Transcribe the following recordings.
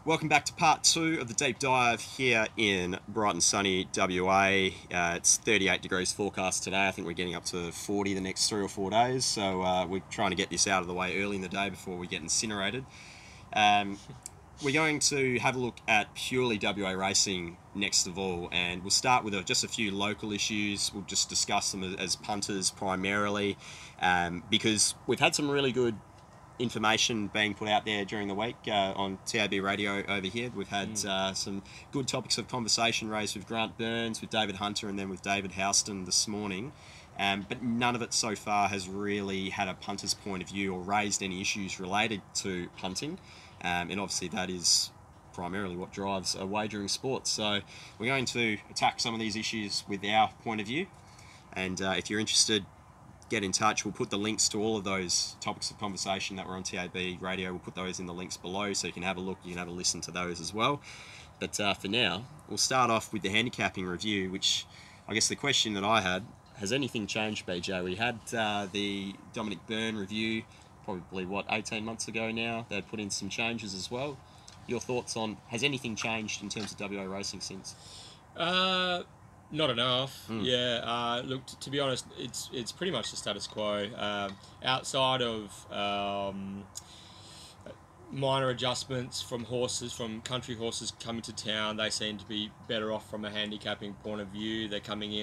Welcome back to part 2 of the deep dive here in bright and sunny WA. It's 38 degrees forecast today. I think we're getting up to 40 the next 3 or 4 days. So we're trying to get this out of the way early in the day before we get incinerated. We're going to have a look at purely WA racing next of all, and we'll start with just a few local issues. We'll just discuss them as punters primarily, because we've had some really good information being put out there during the week on TAB radio over here. We've had some good topics of conversation raised with Grant Burns, with David Hunter, and then with David Houston this morning. But none of it so far has really had a punter's point of view or raised any issues related to punting. And obviously that is primarily what drives a wagering sport. So we're going to attack some of these issues with our point of view. And if you're interested, get in touch. We'll put the links to all of those topics of conversation that were on TAB radio. We'll put those in the links below so you can have a look, you can have a listen to those as well. But for now, we'll start off with the handicapping review, which I guess the question that I had, has anything changed, BJ? We had the Dominic Byrne review probably, 18 months ago now. They put in some changes as well. Your thoughts on, has anything changed in terms of WA racing since? Not enough. Yeah. Look, to be honest, it's pretty much the status quo. Outside of minor adjustments from country horses coming to town, they seem to be better off from a handicapping point of view. They're coming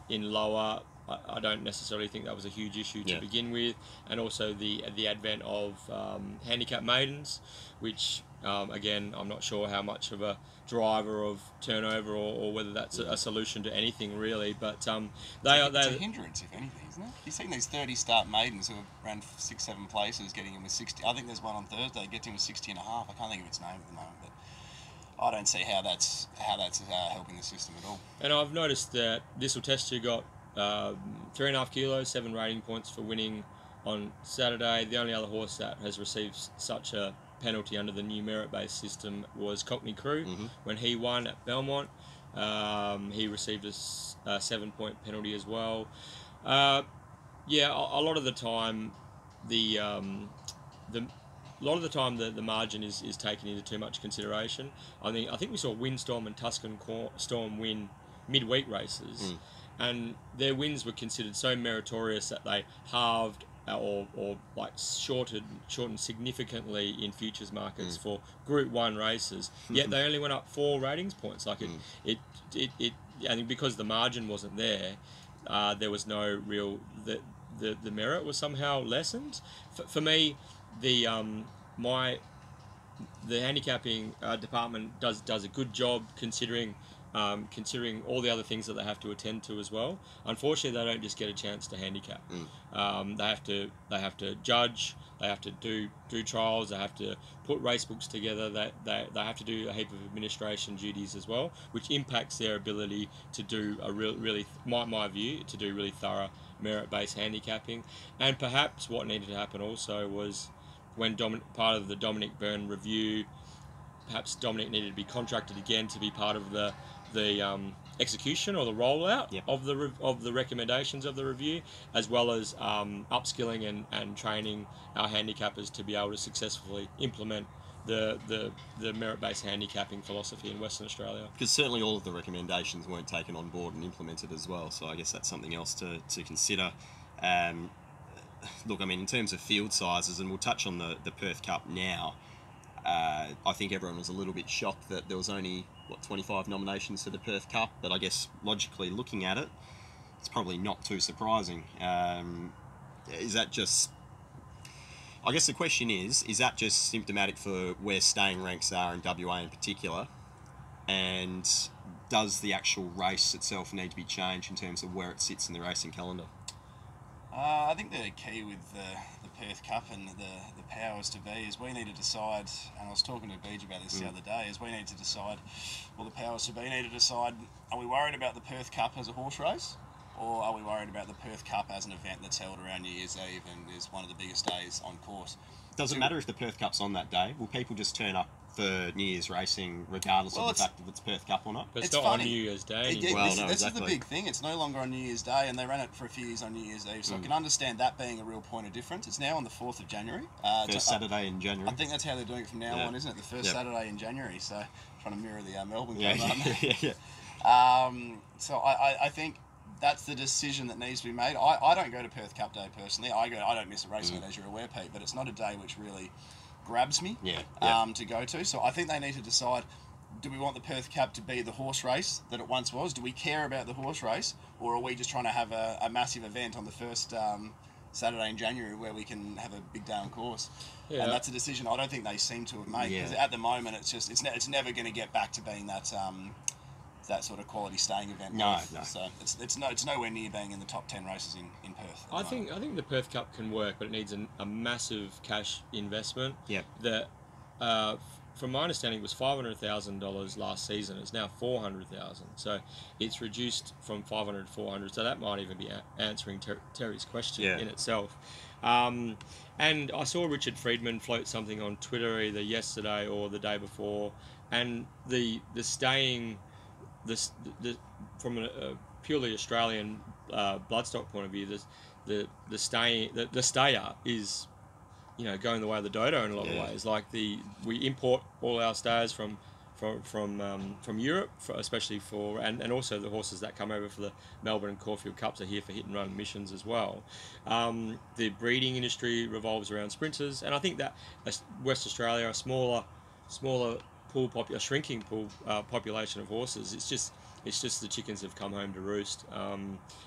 in lower. I don't necessarily think that was a huge issue to begin with, and also the advent of handicap maidens, which again, I'm not sure how much of a driver of turnover or whether that's a solution to anything really, but it's a hindrance if anything, isn't it? You've seen these 30 start maidens who have ran 6-7 places getting in with 60. I think there's one on Thursday getting with 60 and a half. I can't think of its name at the moment, but I don't see how that's helping the system at all. And I've noticed that this will test you got 3.5 kilos, 7 rating points for winning on Saturday. The only other horse that has received such a penalty under the new merit-based system was Cockney Crew. When he won at Belmont. He received a 7-point penalty as well. A lot of the time the margin is taken into too much consideration. I think we saw Windstorm and Tuscan Storm win midweek races, and their wins were considered so meritorious that they halved or like shortened significantly in futures markets for Group 1 races. Yet they only went up 4 ratings points. Like it I think because the margin wasn't there, there was no real the merit was somehow lessened. For me, the handicapping department does a good job considering all the other things that they have to attend to as well. Unfortunately, they don't just get a chance to handicap. They have to judge. They have to do trials. They have to put race books together. They have to do a heap of administration duties as well, which impacts their ability to do my view, to do really thorough merit-based handicapping. And perhaps what needed to happen also was when part of the Dominic Byrne review, perhaps Dominic needed to be contracted again to be part of the execution or the rollout of the recommendations of the review, as well as upskilling and training our handicappers to be able to successfully implement the merit-based handicapping philosophy in Western Australia. Because certainly all of the recommendations weren't taken on board and implemented as well, so I guess that's something else to consider. Look, I mean, in terms of field sizes, and we'll touch on the Perth Cup now, I think everyone was a little bit shocked that there was only 25 nominations for the Perth Cup, but I guess logically looking at it, it's probably not too surprising. Is that just, I guess the question is that just symptomatic for where staying ranks are in WA in particular, and does the actual race itself need to be changed in terms of where it sits in the racing calendar? I think the key with the Perth Cup and the powers to be is we need to decide, and I was talking to BJ about this the other day, is we need to decide, well, the powers to be need to decide, are we worried about the Perth Cup as a horse race, or are we worried about the Perth Cup as an event that's held around New Year's Eve and is one of the biggest days on course? Does it matter if the Perth Cup's on that day? Will people just turn up for New Year's racing regardless of the fact if it's Perth Cup or not? But it's it's not funny. on New Year's Day. This is the big thing. It's no longer on New Year's Day, and they ran it for a few years on New Year's Eve, so I can understand that being a real point of difference. It's now on the 4th of January. First Saturday in January. I think that's how they're doing it from now on, isn't it? The first Saturday in January, so trying to mirror the Melbourne game, aren't they? So I think that's the decision that needs to be made. I don't go to Perth Cup Day personally. I don't miss a race event, as you're aware, Pete, but it's not a day which really grabs me to go to. So I think they need to decide, do we want the Perth Cup to be the horse race that it once was? Do we care about the horse race? Or are we just trying to have a massive event on the first Saturday in January where we can have a big day on course? Yeah. And that's a decision I don't think they seem to have made, because at the moment it's never going to get back to being that sort of quality staying event. No. So it's nowhere near being in the top 10 races in Perth. I think the Perth Cup can work, but it needs a massive cash investment. Yeah. That, from my understanding, was $500,000 last season. It's now $400,000. So it's reduced from 500 to 400. So that might even be answering Terry's question in itself. And I saw Richard Friedman float something on Twitter either yesterday or the day before, and the staying. From a purely Australian bloodstock point of view, the stayer is, going the way of the dodo in a lot of ways. Like we import all our stayers from Europe, especially and also the horses that come over for the Melbourne and Caulfield Cups are here for hit and run missions as well. The breeding industry revolves around sprinters, and I think that West Australia, a smaller a shrinking pool population of horses. It's just the chickens have come home to roost.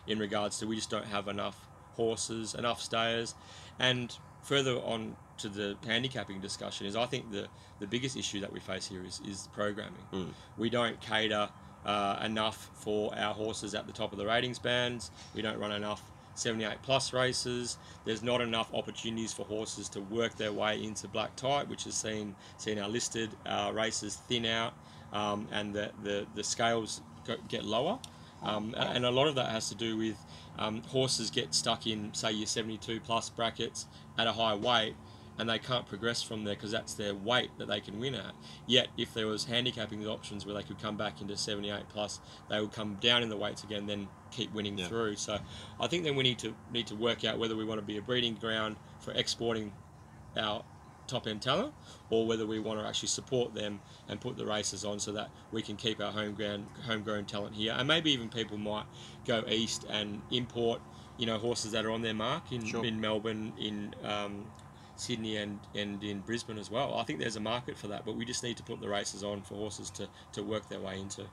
In regards to, we just don't have enough horses, enough stayers. And further on to the handicapping discussion is, I think the biggest issue that we face here is programming. We don't cater enough for our horses at the top of the ratings bands. We don't run enough 78 plus races. There's not enough opportunities for horses to work their way into black type, which has seen our listed races thin out, and the scales get lower. And a lot of that has to do with horses get stuck in, say, your 72 plus brackets at a high weight, and they can't progress from there because that's their weight that they can win at. Yet, if there was handicapping options where they could come back into 78 plus, they would come down in the weights again, then keep winning through. So, I think then we need to work out whether we want to be a breeding ground for exporting our top end talent, or whether we want to actually support them and put the races on so that we can keep our homegrown talent here. And maybe even people might go east and import, horses that are on their mark in Melbourne, in Sydney and in Brisbane as well. I think there's a market for that, but we just need to put the races on for horses to work their way into.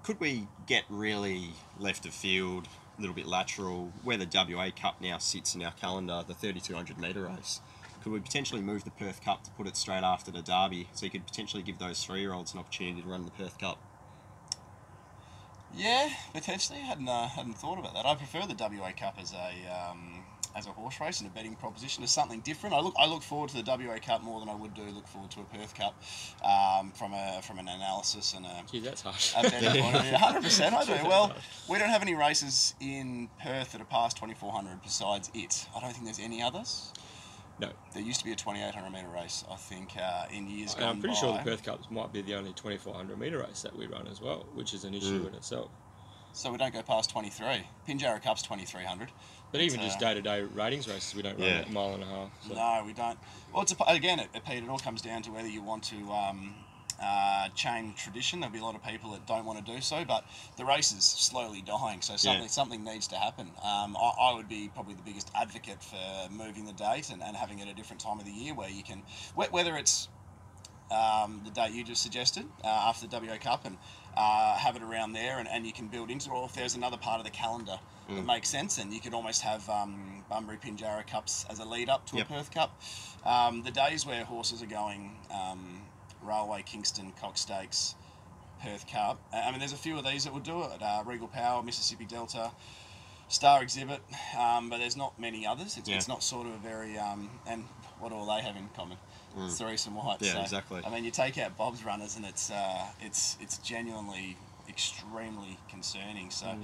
Could we get really left of field, a little bit lateral, where the WA Cup now sits in our calendar, the 3,200 metre race? Could we potentially move the Perth Cup to put it straight after the Derby, so you could potentially give those 3-year-olds an opportunity to run the Perth Cup? Yeah, potentially. I hadn't thought about that. I prefer the WA Cup as a horse race and a betting proposition, as something different. I look forward to the WA Cup more than I would look forward to a Perth Cup, from an analysis and a. Gee, that's harsh. A betting point of view. 100%, I do. Well, we don't have any races in Perth that are past 2,400 besides it. I don't think there's any others. No. There used to be a 2,800 metre race, I think, in years gone by. I'm pretty sure the Perth Cup might be the only 2,400 metre race that we run as well, which is an issue in itself. So we don't go past 23. Pinjarra Cup's 2,300. But even just day-to-day ratings races, we don't run a mile and a half. So. No, we don't. Well, Pete, it all comes down to whether you want to chain tradition. There'll be a lot of people that don't want to do so, but the race is slowly dying, so something needs to happen. I would be probably the biggest advocate for moving the date and having it at a different time of the year where you can, whether it's the date you just suggested after the WA Cup, and have it around there, and you can build into it, or if there's another part of the calendar that makes sense, and you could almost have Bunbury Pinjarra Cups as a lead up to a Perth Cup. The days where horses are going Railway, Kingston, Cox Stakes, Perth Cup, I mean, there's a few of these that would do it. Regal Power, Mississippi Delta, Star Exhibit, but there's not many others. It's not sort of a very and what all they have in common? Cerise and White. Yeah, so, exactly. I mean, you take out Bob's runners, and it's genuinely extremely concerning. So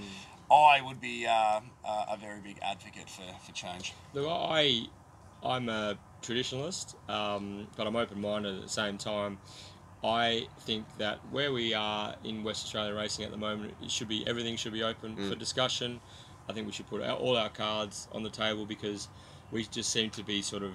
I would be a very big advocate for change. Look, I'm a traditionalist, but I'm open-minded at the same time. I think that where we are in West Australian racing at the moment, everything should be open for discussion. I think we should put all our cards on the table, because we just seem to be sort of,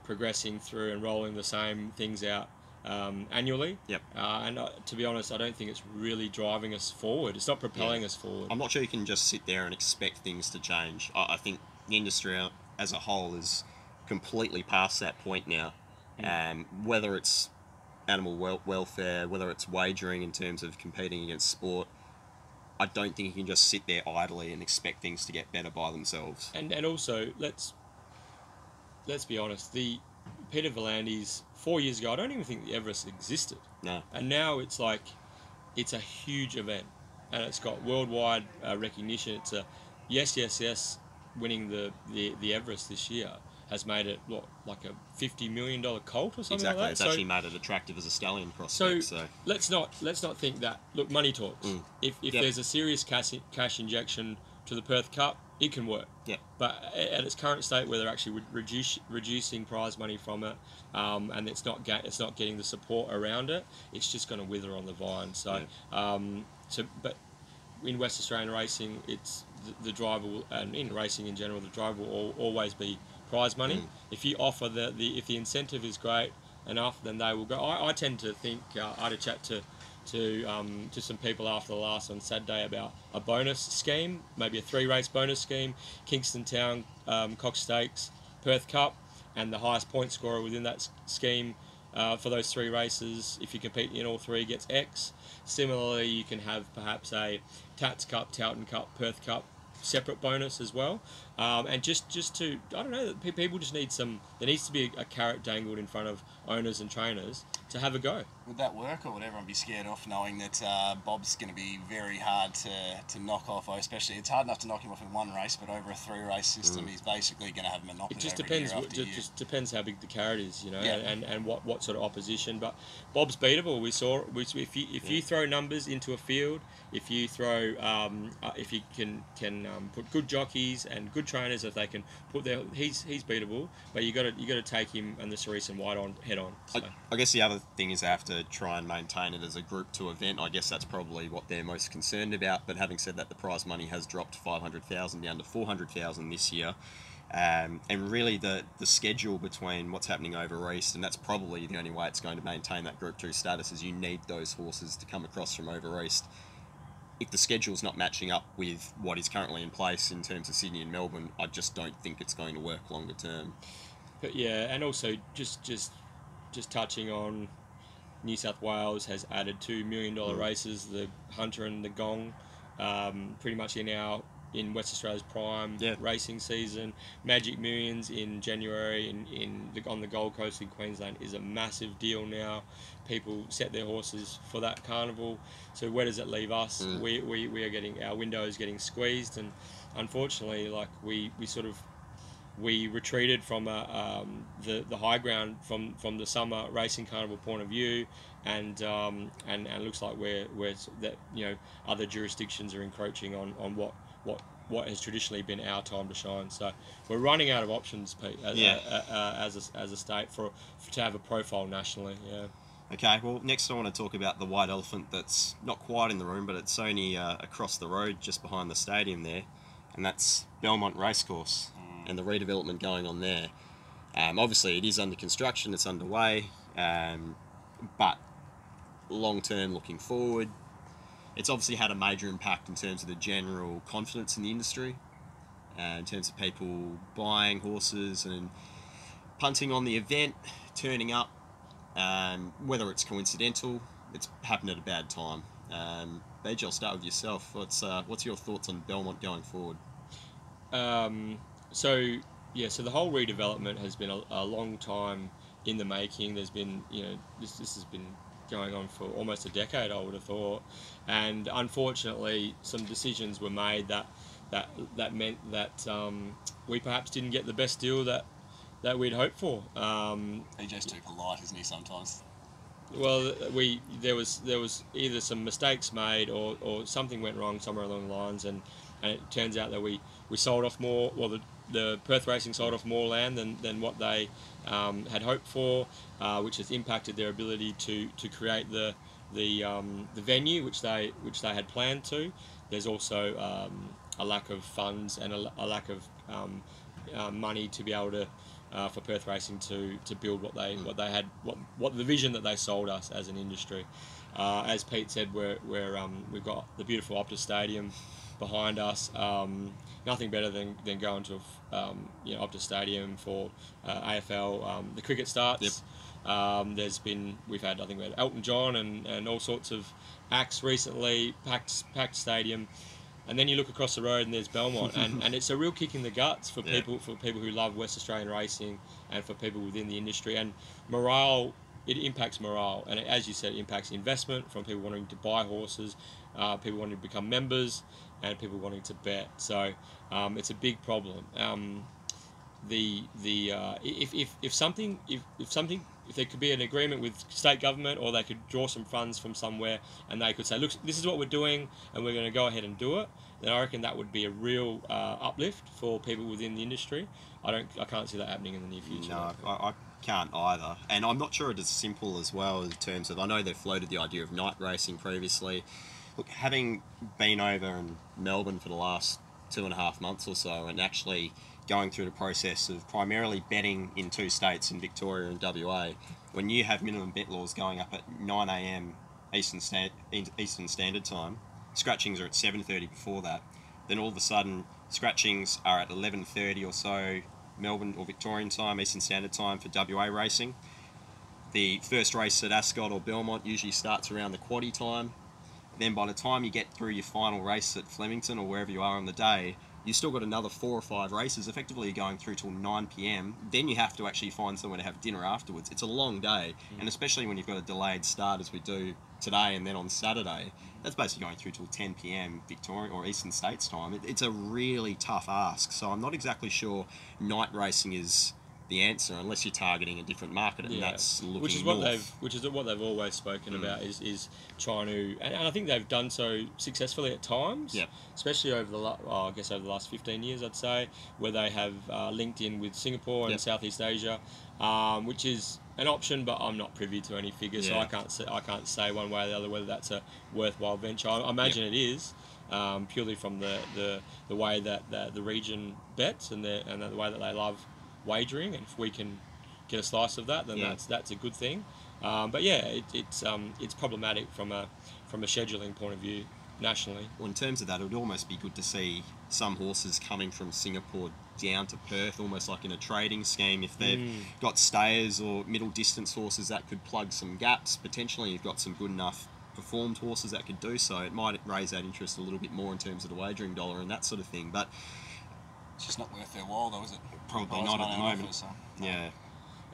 progressing through and rolling the same things out annually. Yep. And to be honest, I don't think it's really driving us forward. It's not propelling us forward. I'm not sure you can just sit there and expect things to change. I think the industry as a whole is completely past that point now. Whether it's animal welfare, whether it's wagering in terms of competing against sport, I don't think you can just sit there idly and expect things to get better by themselves. And also, let's be honest, the Peter V'landys 4 years ago, I don't even think the Everest existed. No. And now it's a huge event, and it's got worldwide recognition. It's a yes. Winning the Everest this year has made it like a $50 million colt or something exactly. like that. It's actually made it attractive as a stallion prospect. So let's not think that. Look, money talks. If there's a serious cash injection to the Perth Cup, it can work. Yeah. But at its current state, where they're actually reducing prize money from it, and it's not getting the support around it, it's just going to wither on the vine. So, but in West Australian racing, it's the driver will, and in racing in general, the driver will always be prize money. If you offer if the incentive is great enough, then they will go. I tend to think I had a chat to some people after the last on Saturday about a bonus scheme, maybe a 3-race bonus scheme, Kingston Town, Cox Stakes, Perth Cup, and the highest point scorer within that scheme for those 3 races, if you compete in all 3, gets X. Similarly, you can have perhaps a Tats Cup, Towton Cup, Perth Cup separate bonus as well, and just to, I don't know, people just need there needs to be a carrot dangled in front of owners and trainers to have a go. Would that work, or would everyone be scared off knowing that Bob's going to be very hard to knock off? Especially, it's hard enough to knock him off in one race, but over a 3-race system, he's basically going to have a monopoly. It just over depends. year after year. Just depends how big the carrot is, and what sort of opposition. But Bob's beatable. We saw if you throw numbers into a field, if you throw if you can put good jockeys and good trainers, if they can put he's beatable. But you got to take him and the Cerise and White on head on. So. I guess the other thing is they have to try and maintain it as a Group 2 event. I guess that's probably what they're most concerned about. But having said that, the prize money has dropped 500,000 down to 400,000 this year. And really the schedule between what's happening over East, and that's probably the only way it's going to maintain that Group 2 status, is you need those horses to come across from over East. If the schedule's not matching up with what is currently in place in terms of Sydney and Melbourne, I just don't think it's going to work longer term. But yeah, and also just touching on, New South Wales has added $2 million races, the Hunter and the Gong, pretty much in West Australia's prime racing season. Magic Millions in January on the Gold Coast in Queensland is a massive deal now. People set their horses for that carnival. So where does it leave us? We are getting, our window is getting squeezed, and unfortunately, like we retreated from the high ground from the summer racing carnival point of view, and looks like we're that other jurisdictions are encroaching on what has traditionally been our time to shine. So we're running out of options, Pete, as a state to have a profile nationally. Yeah. Okay, well, next I want to talk about the white elephant that's not quite in the room, but it's only across the road just behind the stadium there, and that's Belmont Racecourse and the redevelopment going on there. Obviously, it is under construction, it's underway, but long-term looking forward, it's obviously had a major impact in terms of the general confidence in the industry, in terms of people buying horses and punting on the event, turning up. Whether it's coincidental, it's happened at a bad time. BJ, I'll start with yourself. What's your thoughts on Belmont going forward? So the whole redevelopment has been a long time in the making. There's been, this has been going on for almost a decade, I would have thought, and unfortunately some decisions were made that meant that we perhaps didn't get the best deal that we'd hoped for. BJ's too polite, isn't he, sometimes? Well, there was either some mistakes made or something went wrong somewhere along the lines, and it turns out that we sold off more. Well, the Perth Racing sold off more land than what they had hoped for, which has impacted their ability to create the venue which they had planned to. There's also a lack of funds and a lack of money to be able to for Perth Racing to build what they had, what the vision that they sold us as an industry. As Pete said, we've got the beautiful Optus Stadium behind us. Nothing better than going to Optus Stadium for AFL. The cricket starts. Yep. We've had Elton John and all sorts of acts recently. Packed stadium. And then you look across the road and there's Belmont, and it's a real kick in the guts for people who love West Australian racing and for people within the industry. And morale, it impacts morale, and as you said, it impacts investment from people wanting to buy horses, people wanting to become members, and people wanting to bet. So it's a big problem. If there could be an agreement with state government, or they could draw some funds from somewhere, and they could say, look, this is what we're doing, and we're going to go ahead and do it, then I reckon that would be a real uplift for people within the industry. I can't see that happening in the near future. No, I can't either, and I'm not sure it's as simple as well in terms of, I know they've floated the idea of night racing previously. Look, having been over in Melbourne for the last 2.5 months or so, and actually going through the process of primarily betting in 2 states, in Victoria and WA, when you have minimum bet laws going up at 9 a.m. Eastern Standard Time, scratchings are at 7:30 before that, then all of a sudden scratchings are at 11:30 or so Melbourne or Victorian time, Eastern Standard Time for WA racing. The first race at Ascot or Belmont usually starts around the quaddie time. Then by the time you get through your final race at Flemington or wherever you are on the day, you've still got another 4 or 5 races. Effectively, you're going through till 9 p.m. Then you have to actually find somewhere to have dinner afterwards. It's a long day, and especially when you've got a delayed start as we do today and then on Saturday, that's basically going through till 10 p.m. Victorian or Eastern States time. It's a really tough ask. So I'm not exactly sure night racing is the answer unless you're targeting a different market, and that's looking which is what they've always spoken about is trying to, and I think they've done so successfully at times. Yep. Especially over the last 15 years, I'd say, where they have linked in with Singapore and Southeast Asia, which is an option, but I'm not privy to any figures, so I can't say one way or the other whether that's a worthwhile venture. I imagine it is. Purely from the way that the region bets and the way that they love wagering, and if we can get a slice of that, then that's a good thing. But it's problematic from a scheduling point of view nationally. Well, in terms of that, it would almost be good to see some horses coming from Singapore down to Perth, almost like in a trading scheme. If they've got stayers or middle distance horses, that could plug some gaps. Potentially, you've got some good enough performed horses that could do so. It might raise that interest a little bit more in terms of the wagering dollar and that sort of thing. But it's just not worth their while, though, is it? Probably not at the moment. Yeah.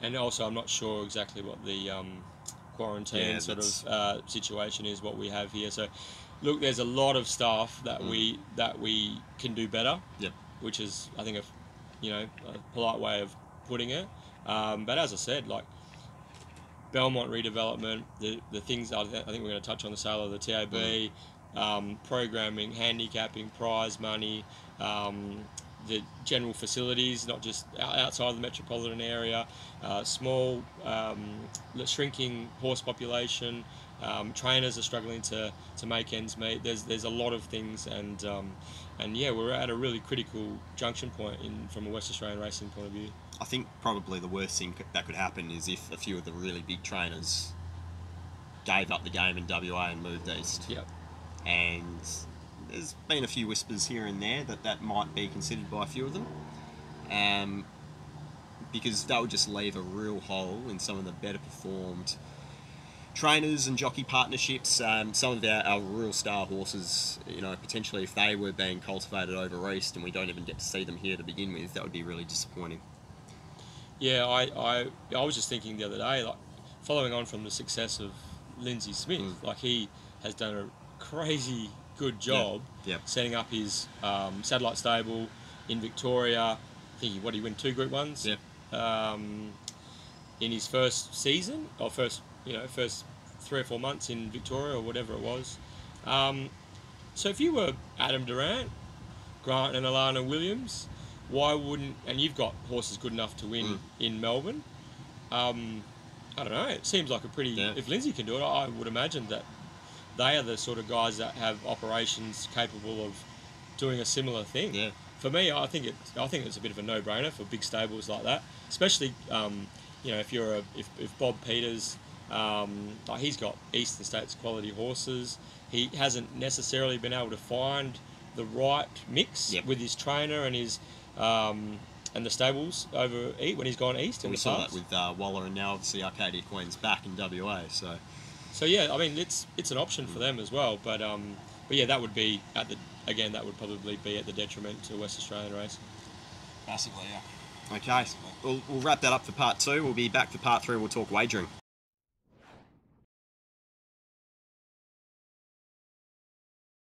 And also, I'm not sure exactly what the quarantine situation is, what we have here. So, look, there's a lot of stuff that we can do better. Yep. Which is, I think, a polite way of putting it. But as I said, like Belmont redevelopment, the things I think we're going to touch on the sale of the TAB, programming, handicapping, prize money, the general facilities, not just outside the metropolitan area, small, shrinking horse population, trainers are struggling to make ends meet. There's a lot of things, and we're at a really critical junction point from a West Australian racing point of view. I think probably the worst thing that could happen is if a few of the really big trainers gave up the game in WA and moved east. Yep. And there's been a few whispers here and there that might be considered by a few of them, because that would just leave a real hole in some of the better performed trainers and jockey partnerships. Some of our real star horses, potentially if they were being cultivated over east and we don't even get to see them here to begin with, that would be really disappointing. Yeah, I was just thinking the other day, like following on from the success of Lindsay Smith, like he has done a crazy good job setting up his satellite stable in Victoria. I think he won 2 Group 1s in his first season, or first 3 or 4 months in Victoria or whatever it was. So if you were Adam Durrant, Grant and Alana Williams, why wouldn't, and you've got horses good enough to win in Melbourne, I don't know, it seems like a pretty, if Lindsay can do it, I would imagine that they are the sort of guys that have operations capable of doing a similar thing. Yeah. For me, I think it's a bit of a no-brainer for big stables like that, especially if Bob Peters, like he's got Eastern States quality horses. He hasn't necessarily been able to find the right mix with his trainer and his and the stables over when he's gone east. We saw that with Waller, and now obviously Arcadia Queen's back in WA. So yeah, I mean it's an option for them as well. But yeah, that would be that would probably be at the detriment to West Australian racing. Massively, yeah. Okay, we'll wrap that up for part 2. We'll be back for part 3. We'll talk wagering.